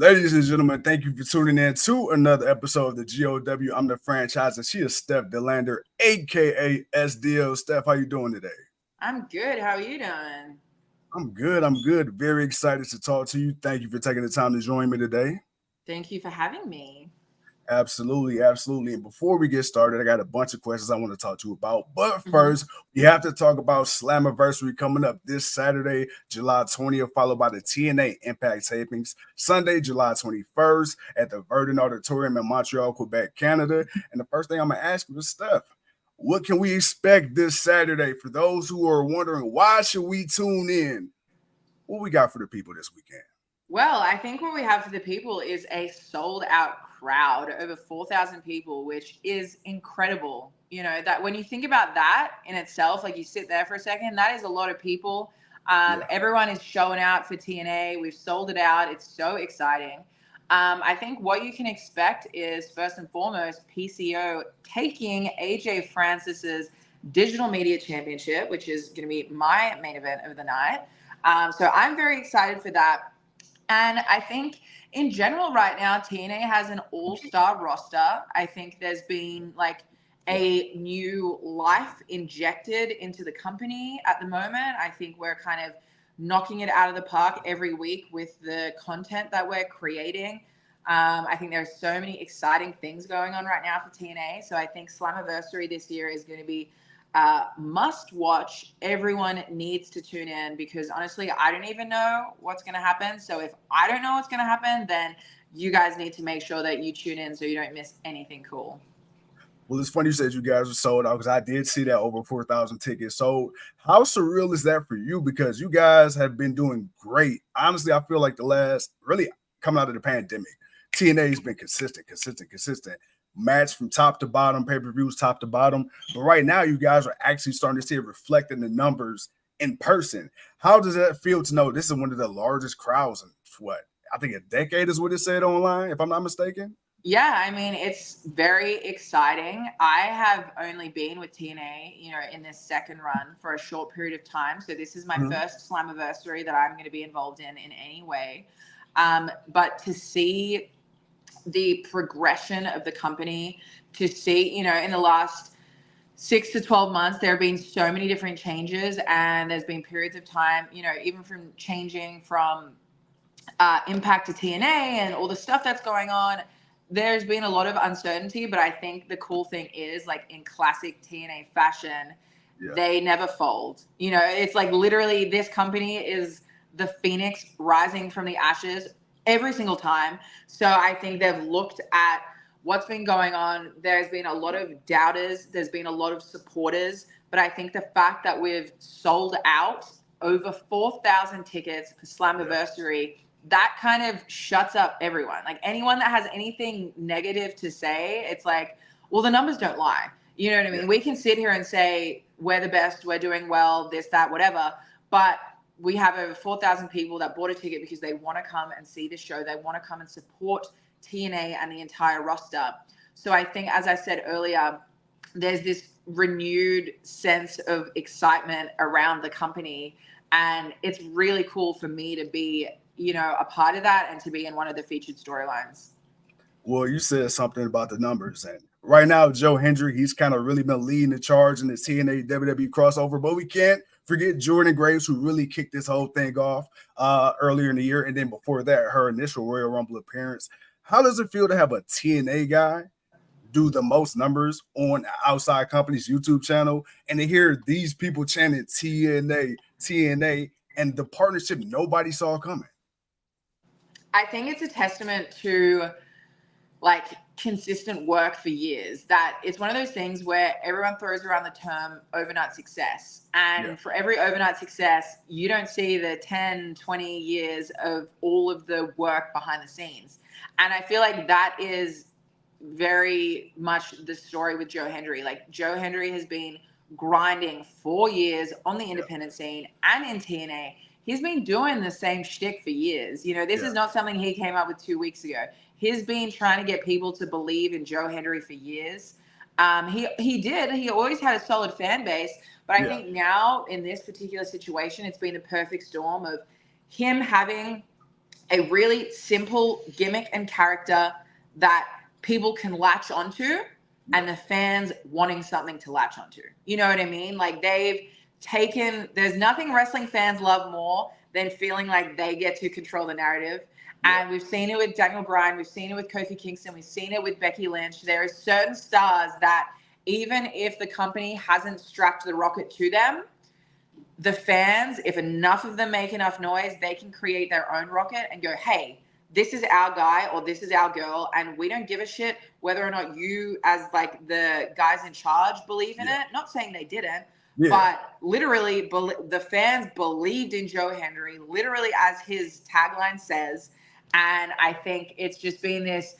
Ladies and gentlemen, thank you for tuning in to another episode of the GOW. I'm the franchise, and she is Steph De Lander, aka SDL. Steph, how you doing today? I'm good. How are you doing? I'm good. I'm good. Very excited to talk to you. Thank you for taking the time to join me today. Thank you for having me. Absolutely, absolutely. And before we get started, I got a bunch of questions I want to talk to you about. But hmm first, we have to talk about Slammiversary coming up this Saturday, July 20th, followed by the TNA IMPACT tapings Sunday, July 21st at the Verdun Auditorium in Montreal, Quebec, Canada. And the first thing I'm going to ask you is, Steph, what can we expect this Saturday? For those who are wondering, why should we tune in? What we got for the people this weekend? Well, I think what we have for the people is a sold out crowd, over 4,000 people, which is incredible. You know, that when you think about that in itself, like you sit there for a second, that is a lot of people. Yeah. Everyone is showing out for TNA. We've sold it out. It's so exciting. I think what you can expect is first and foremost PCO taking AJ Francis's Digital Media Championship, which is going to be my main event of the night. So I'm very excited for that. And I think in general, right now, TNA has an all-star roster. I think there's been like a new life injected into the company at the moment. I think we're kind of knocking it out of the park every week with the content that we're creating. I think there's so many exciting things going on right now for TNA. So I think Slammiversary this year is going to be must watch. Everyone needs to tune in because honestly, I don't even know what's going to happen. So if I don't know what's going to happen, then you guys need to make sure that you tune in so you don't miss anything cool. Well, it's funny you said you guys were sold out because I did see that over 4,000 tickets sold. How surreal is that for you? Because you guys have been doing great. Honestly, I feel like the last, really coming out of the pandemic, TNA has been consistent. Match from top to bottom, pay-per-views top to bottom. But right now, you guys are actually starting to see it reflecting the numbers in person. How does that feel to know this is one of the largest crowds in what? I think a decade is what it said online, if I'm not mistaken. Yeah, I mean, it's very exciting. I have only been with TNA, in this second run for a short period of time. So this is my Mhm. first Slammiversary that I'm going to be involved in any way. But to see the progression of the company, to see, in the last 6 to 12 months, there have been so many different changes, and there's been periods of time, even from changing from Impact to TNA and all the stuff that's going on. There's been a lot of uncertainty, but I think the cool thing is, like in classic TNA fashion, Yeah. they never fold. It's like literally this company is the phoenix rising from the ashes every single time. So I think they've looked at what's been going on. There's been a lot of doubters, there's been a lot of supporters, but I think the fact that we've sold out over 4,000 tickets for Slammiversary, that kind of shuts up everyone. Like anyone that has anything negative to say, it's like, well, the numbers don't lie. You know what I mean? Yeah. We can sit here and say we're the best, we're doing well, this, that, whatever, but we have over 4,000 people that bought a ticket because they want to come and see the show. They want to come and support TNA and the entire roster. So I think, as I said earlier, there's this renewed sense of excitement around the company. And it's really cool for me to be, a part of that and to be in one of the featured storylines. Well, you said something about the numbers, and right now, Joe Hendry, he's kind of really been leading the charge in the TNA WWE crossover. But we can't forget Jordan Graves, who really kicked this whole thing off earlier in the year, and then before that, her initial Royal Rumble appearance. How does it feel to have a TNA guy do the most numbers on outside company's YouTube channel, and to hear these people chanting TNA, TNA, and the partnership nobody saw coming? I think it's a testament to like consistent work for years. That it's one of those things where everyone throws around the term overnight success. Yeah, And for every overnight success, you don't see the 10, 20 years of all of the work behind the scenes. And I feel like that is very much the story with Joe Hendry. Like Joe Hendry has been grinding 4 years on the yeah, independent scene and in TNA. He's been doing the same shtick for years. This yeah. is not something he came up with 2 weeks ago. He's been trying to get people to believe in Joe Hendry for years. He did. He always had a solid fan base, but I Yeah. think now in this particular situation, it's been the perfect storm of him having a really simple gimmick and character that people can latch onto, and the fans wanting something to latch onto. You know what I mean? Like there's nothing wrestling fans love more than feeling like they get to control the narrative. And we've seen it with Daniel Bryan, we've seen it with Kofi Kingston, we've seen it with Becky Lynch. There are certain stars that even if the company hasn't strapped the rocket to them, the fans, if enough of them make enough noise, they can create their own rocket and go, hey, this is our guy or this is our girl, and we don't give a shit whether or not you, as like the guys in charge, believe in it. Not saying they didn't, but literally the fans believed in Joe Hendry, literally as his tagline says. And I think it's just been this,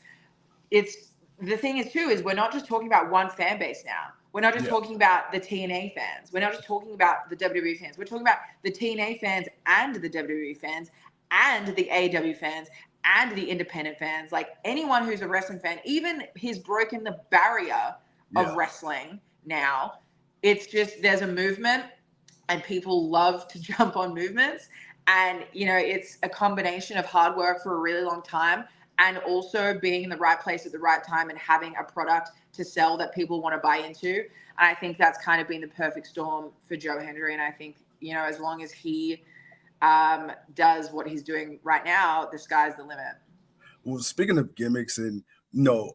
it's the thing is too, is we're not just talking about one fan base now. We're not just talking about the TNA fans. We're not just talking about the WWE fans. We're talking about the TNA fans and the WWE fans and the AEW fans and the independent fans. Like anyone who's a wrestling fan, even he's broken the barrier of wrestling now. It's just, there's a movement and people love to jump on movements. And, you know, it's a combination of hard work for a really long time and also being in the right place at the right time and having a product to sell that people want to buy into. And I think that's kind of been the perfect storm for Joe Hendry. And I think, you know, as long as he does what he's doing right now, the sky's the limit. Well, speaking of gimmicks and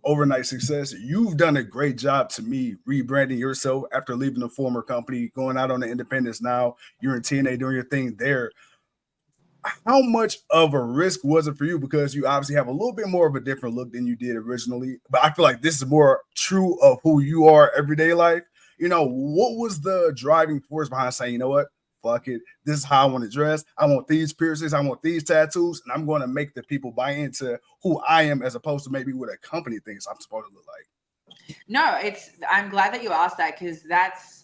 overnight success, you've done a great job to me rebranding yourself after leaving the former company, going out on the independence. Now you're in TNA doing your thing there. How much of a risk was it for you? Because you obviously have a little bit more of a different look than you did originally, but I feel like this is more true of who you are everyday life. What was the driving force behind saying, you know what, fuck it, this is how I want to dress. I want these piercings, I want these tattoos, and I'm going to make the people buy into who I am as opposed to maybe what a company thinks I'm supposed to look like. No, I'm glad that you asked that, because that's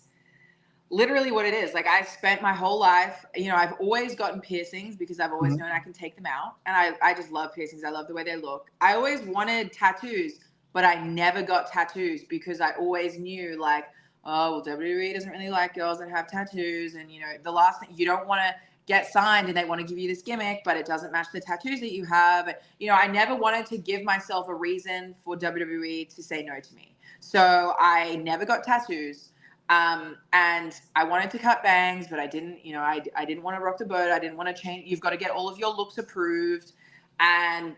literally what it is. Like, I spent my whole life, I've always gotten piercings because I've always known I can take them out. And I just love piercings. I love the way they look. I always wanted tattoos, but I never got tattoos because I always knew, like, oh, well, WWE doesn't really like girls that have tattoos. And, the last thing, you don't want to get signed and they want to give you this gimmick, but it doesn't match the tattoos that you have. I never wanted to give myself a reason for WWE to say no to me. So I never got tattoos. And I wanted to cut bangs, but I didn't, I didn't want to rock the boat. I didn't want to change. You've got to get all of your looks approved. And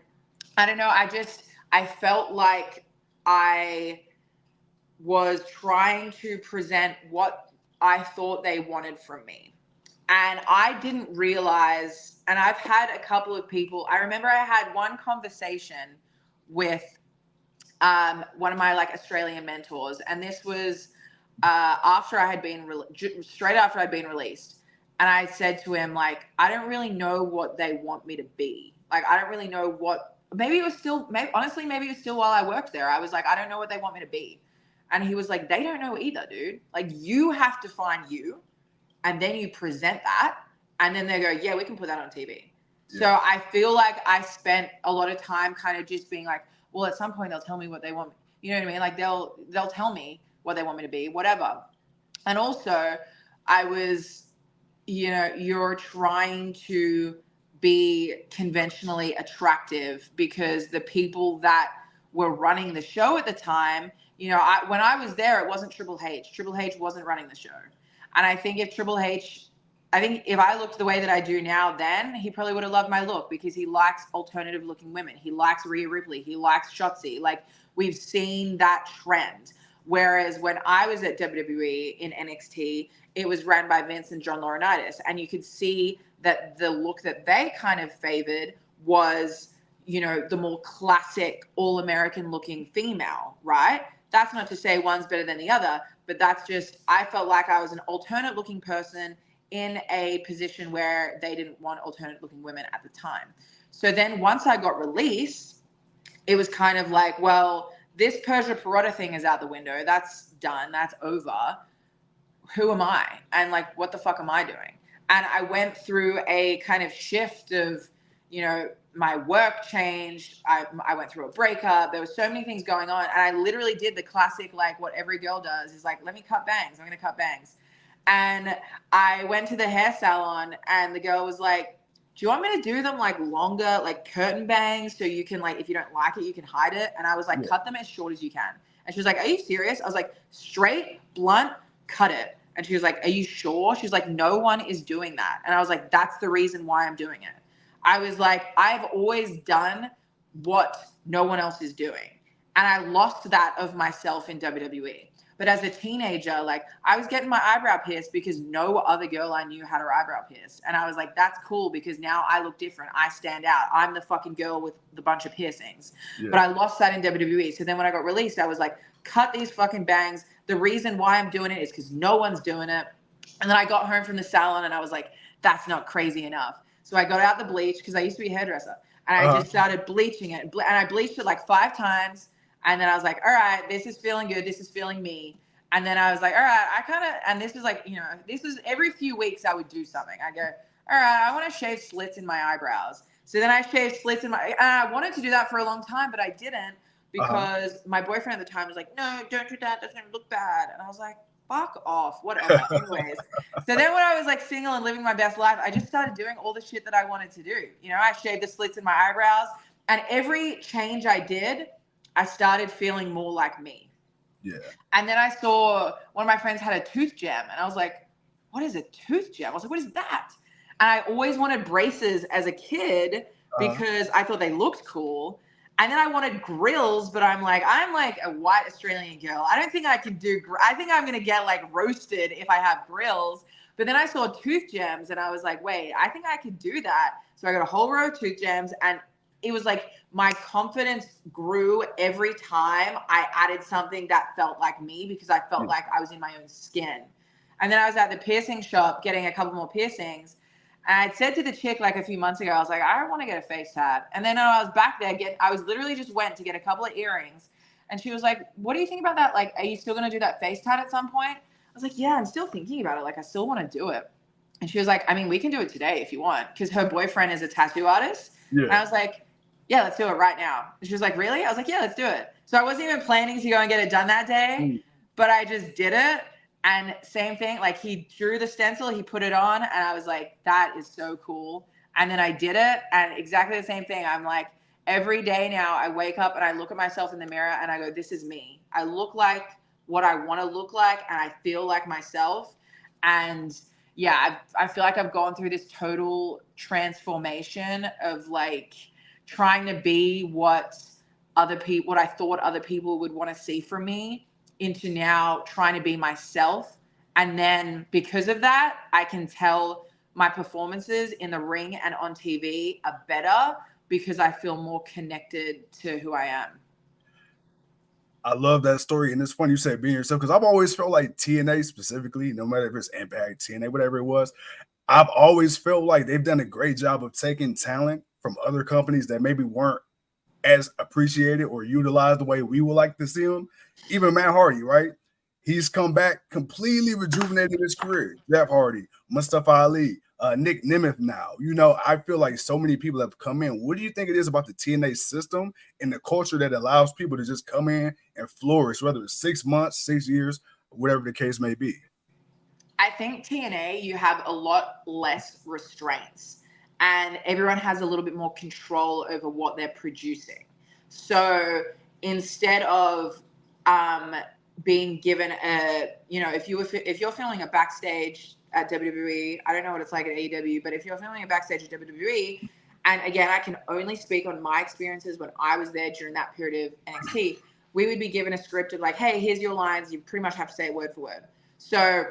I don't know. I felt like I was trying to present what I thought they wanted from me. And I didn't realize, and I've had a couple of people, I remember I had one conversation with one of my Australian mentors. And this was, after I had been straight after I'd been released. And I said to him, I don't really know what they want me to be. I don't really know what, maybe it was still while I worked there. I was like, I don't know what they want me to be. And he was like, they don't know either, dude. You have to find you, and then you present that, and then they go, yeah, we can put that on TV. Yeah. So I feel like I spent a lot of time kind of just being like, well, at some point they'll tell me what they want. You know what I mean? They'll tell me what they want me to be, whatever. And also I was, you're trying to be conventionally attractive because the people that were running the show at the time, when I was there, it wasn't Triple H. Triple H wasn't running the show. And I think if I looked the way that I do now, then he probably would have loved my look because he likes alternative looking women. He likes Rhea Ripley. He likes Shotzi. We've seen that trend. Whereas when I was at WWE in NXT, it was ran by Vince and John Laurinaitis. And you could see that the look that they kind of favored was, the more classic all-American looking female, right? That's not to say one's better than the other, but that's just, I felt like I was an alternate looking person in a position where they didn't want alternate looking women at the time. So then once I got released, it was kind of like, well, this Persia Pirotta thing is out the window. That's done. That's over. Who am I? And what the fuck am I doing? And I went through a kind of shift of, my work changed. I went through a breakup. There were so many things going on. And I literally did the classic, what every girl does is let me cut bangs. I'm going to cut bangs. And I went to the hair salon and the girl was like, do you want me to do them like longer, like curtain bangs, so you can like, if you don't like it, you can hide it? And I was like, cut them as short as you can. And she was like, are you serious? I was like, straight, blunt, cut it. And she was like, are you sure? She's like, no one is doing that. And I was like, that's the reason why I'm doing it. I was like, I've always done what no one else is doing. And I lost that of myself in WWE. But as a teenager, like I was getting my eyebrow pierced because no other girl I knew had her eyebrow pierced. And I was like, that's cool because now I look different. I stand out. I'm the fucking girl with the bunch of piercings. Yeah. But I lost that in WWE. So then when I got released, I was like, cut these fucking bangs. The reason why I'm doing it is because no one's doing it. And then I got home from the salon and I was like, that's not crazy enough. So I got out the bleach because I used to be a hairdresser. And I just started bleaching it. And I bleached it like 5 times. And then I was like, all right, this is feeling good. This is feeling me. And then I was like, all right, I kind of, and this was like, you know, this was every few weeks I would do something. I go, all right, I want to shave slits in my eyebrows. So then I shaved slits in my, and I wanted to do that for a long time, but I didn't because my boyfriend at the time was like, no, don't do that. That's going to look bad. And I was like, fuck off, whatever. Anyways, so then when I was like single and living my best life, I just started doing all the shit that I wanted to do. You know, I shaved the slits in my eyebrows, and every change I did, I started feeling more like me. Yeah. And then I saw one of my friends had a tooth gem, and I was like, what is a tooth gem? I was like, what is that? And I always wanted braces as a kid because I thought they looked cool. And then I wanted grills, but I'm like a white Australian girl. I don't think I can do, I think I'm going to get like roasted if I have grills. But then I saw tooth gems and I was like, wait, I think I could do that. So I got a whole row of tooth gems, and it was like my confidence grew every time I added something that felt like me because I felt like I was in my own skin. And then I was at the piercing shop getting a couple more piercings. And I'd said to the chick like a few months ago, I was like, I want to get a face tat. And then I was back there, I was literally just went to get a couple of earrings. And she was like, what do you think about that? Like, are you still going to do that face tat at some point? I was like, yeah, I'm still thinking about it. Like, I still want to do it. And she was like, I mean, we can do it today if you want. Because her boyfriend is a tattoo artist. Yeah. And I was like, yeah, let's do it right now. And she was like, really? I was like, yeah, let's do it. So I wasn't even planning to go and get it done that day, but I just did it. And same thing, like he drew the stencil, he put it on, and I was like, that is so cool. And then I did it, and exactly the same thing. I'm like, every day now I wake up and I look at myself in the mirror and I go, this is me. I look like what I want to look like, and I feel like myself. And yeah, I feel like I've gone through this total transformation of like trying to be what I thought other people would want to see from me, into now trying to be myself. And then because of that, I can tell my performances in the ring and on TV are better because I feel more connected to who I am. I love that story. And it's funny you say being yourself, because I've always felt like TNA specifically, no matter if it's Impact, TNA, whatever it was, I've always felt like they've done a great job of taking talent from other companies that maybe weren't as appreciated or utilized the way we would like to see them. Even Matt Hardy, right? He's come back completely rejuvenated his career. Jeff Hardy, Mustafa Ali, Nick Nemeth now. You know, I feel like so many people have come in. What do you think it is about the TNA system and the culture that allows people to just come in and flourish, whether it's 6 months, 6 years, whatever the case may be? I think TNA, you have a lot less restraints, and everyone has a little bit more control over what they're producing. So instead of being given a, you know, if you're filming a backstage at WWE, I don't know what it's like at AEW, but if you're filming a backstage at WWE, and again, I can only speak on my experiences when I was there during that period of NXT, we would be given a script of like, hey, here's your lines. You pretty much have to say it word for word. So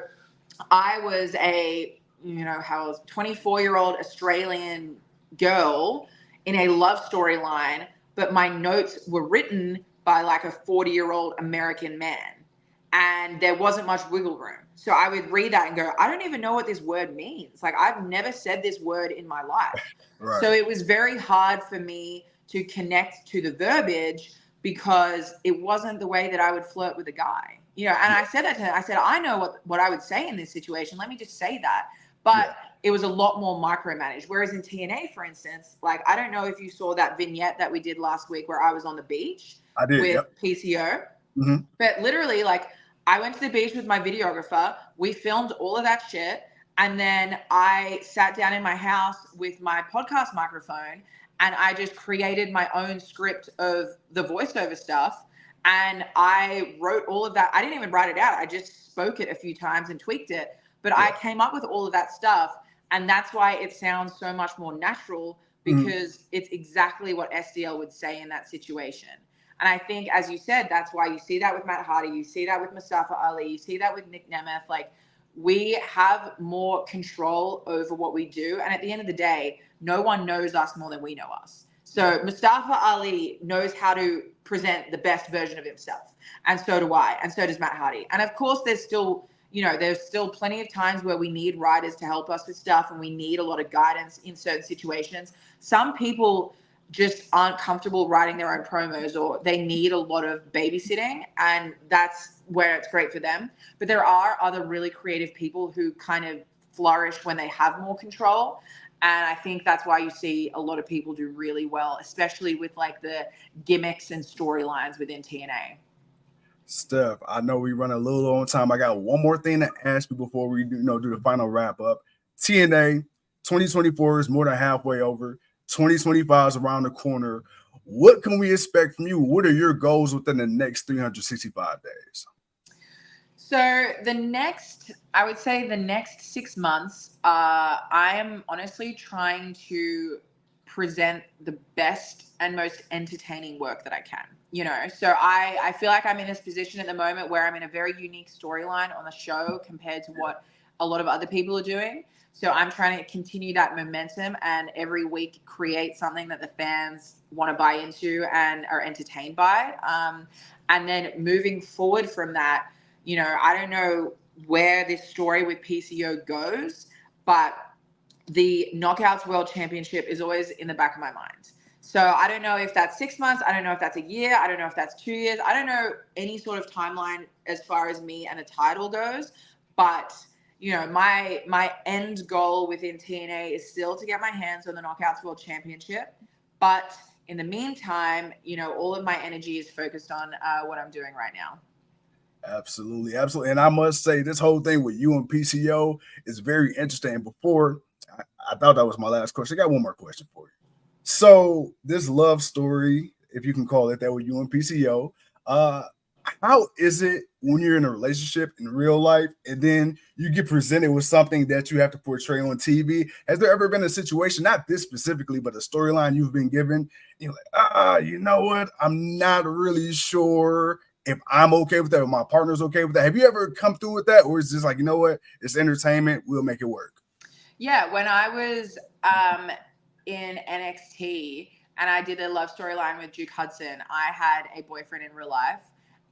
I was a, you know, how I was 24-year-old Australian girl in a love storyline, but my notes were written by like a 40-year-old American man. And there wasn't much wiggle room. So I would read that and go, I don't even know what this word means. Like, I've never said this word in my life. Right. So it was very hard for me to connect to the verbiage because it wasn't the way that I would flirt with a guy. You know, and I said that to him. I said, I know what I would say in this situation. Let me just say that. But it was a lot more micromanaged. Whereas in TNA, for instance, like, I don't know if you saw that vignette that we did last week where I was on the beach with PCO. But literally, like, I went to the beach with my videographer. We filmed all of that shit. And then I sat down in my house with my podcast microphone and I just created my own script of the voiceover stuff. And I wrote all of that. I didn't even write it out. I just spoke it a few times and tweaked it. But I came up with all of that stuff. And that's why it sounds so much more natural, because it's exactly what SDL would say in that situation. And I think, as you said, that's why you see that with Matt Hardy, you see that with Mustafa Ali, you see that with Nick Nemeth. Like, we have more control over what we do. And at the end of the day, no one knows us more than we know us. So Mustafa Ali knows how to present the best version of himself. And so do I. And so does Matt Hardy. And of course, there's still plenty of times where we need writers to help us with stuff and we need a lot of guidance in certain situations. Some people just aren't comfortable writing their own promos, or they need a lot of babysitting, and that's where it's great for them. But there are other really creative people who kind of flourish when they have more control. And I think that's why you see a lot of people do really well, especially with like the gimmicks and storylines within TNA. Steph, I know we run a little on time. I got one more thing to ask you before we do the final wrap up. TNA 2024 is more than halfway over. 2025 is around the corner. What can we expect from you? What are your goals within the next 365 days? So I would say the next 6 months, I am honestly trying to present the best and most entertaining work that I can. So I feel like I'm in this position at the moment where I'm in a very unique storyline on the show compared to what a lot of other people are doing. So I'm trying to continue that momentum and every week create something that the fans want to buy into and are entertained by. And then moving forward from that, I don't know where this story with PCO goes, but the Knockouts World Championship is always in the back of my mind. So I don't know if that's 6 months. I don't know if that's a year. I don't know if that's 2 years. I don't know any sort of timeline as far as me and a title goes. But, my end goal within TNA is still to get my hands on the Knockouts World Championship. But in the meantime, all of my energy is focused on what I'm doing right now. Absolutely, absolutely. And I must say, this whole thing with you and PCO is very interesting. Before, I thought that was my last question. I got one more question for you. So this love story, if you can call it that, with you and PCO, how is it when you're in a relationship in real life and then you get presented with something that you have to portray on TV? Has there ever been a situation, not this specifically, but a storyline you've been given, you're like, you know what? I'm not really sure if I'm okay with that, or my partner's okay with that. Have you ever come through with that? Or is this like, you know what? It's entertainment. We'll make it work. Yeah, when I was in NXT and I did a love storyline with Duke Hudson, I had a boyfriend in real life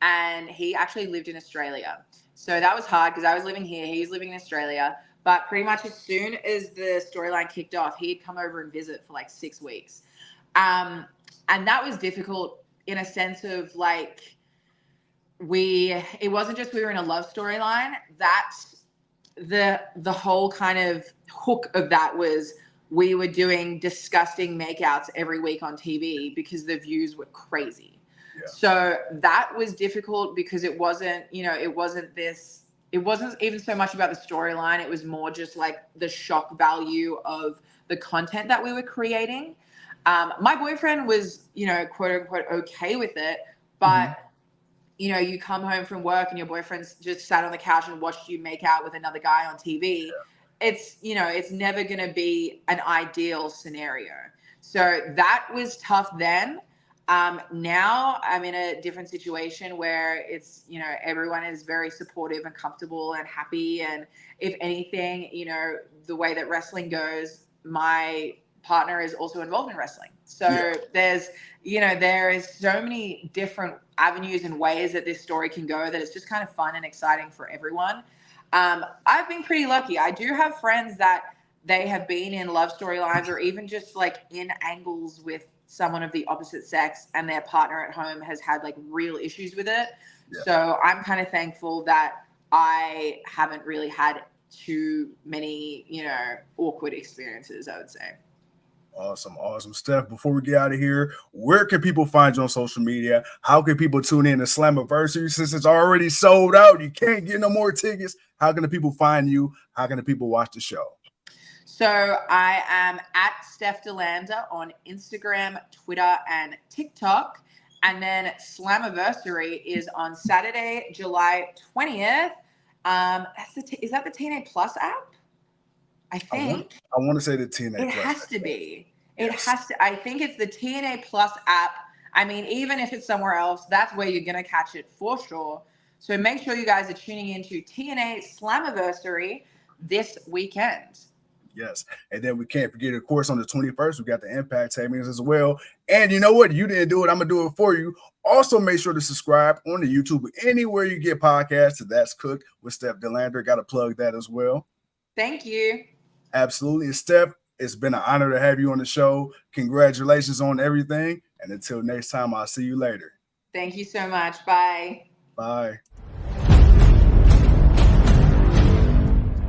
and he actually lived in Australia. So that was hard because I was living here, he was living in Australia. But pretty much as soon as the storyline kicked off, he'd come over and visit for like 6 weeks. And that was difficult in a sense of like, it wasn't just we were in a love storyline. The whole kind of hook of that was we were doing disgusting makeouts every week on TV because the views were crazy. Yeah. So that was difficult because it wasn't even so much about the storyline. It was more just like the shock value of the content that we were creating. My boyfriend was, quote unquote, okay with it, but you come home from work and your boyfriend's just sat on the couch and watched you make out with another guy on TV. Yeah. It's never going to be an ideal scenario. So that was tough then. Now I'm in a different situation where it's, everyone is very supportive and comfortable and happy. And if anything, the way that wrestling goes, my partner is also involved in wrestling. So there is so many different avenues and ways that this story can go that it's just kind of fun and exciting for everyone. I've been pretty lucky. I do have friends that they have been in love storylines or even just like in angles with someone of the opposite sex and their partner at home has had like real issues with it. Yeah. So I'm kind of thankful that I haven't really had too many, awkward experiences, I would say. Awesome. Steph, before we get out of here, where can people find you on social media? How can people tune in to Slammiversary since it's already sold out? You can't get no more tickets. How can the people find you? How can the people watch the show? So I am at Steph De Lander on Instagram, Twitter, and TikTok. And then Slammiversary is on Saturday, July 20th. Is that the TNA Plus app? I think. I want to say the TNA It Plus. has to be. It Yes. has to. I think it's the TNA Plus app. I mean, even if it's somewhere else, that's where you're going to catch it for sure. So make sure you guys are tuning into TNA Slammiversary this weekend. Yes. And then we can't forget, of course, on the 21st, we got the Impact tapings as well. And you know what? You didn't do it. I'm going to do it for you. Also, make sure to subscribe on the YouTube, anywhere you get podcasts. That's Cooked with Steph De Lander. Got to plug that as well. Thank you. Absolutely. And Steph, it's been an honor to have you on the show. Congratulations on everything. And until next time, I'll see you later. Thank you so much. Bye. Bye.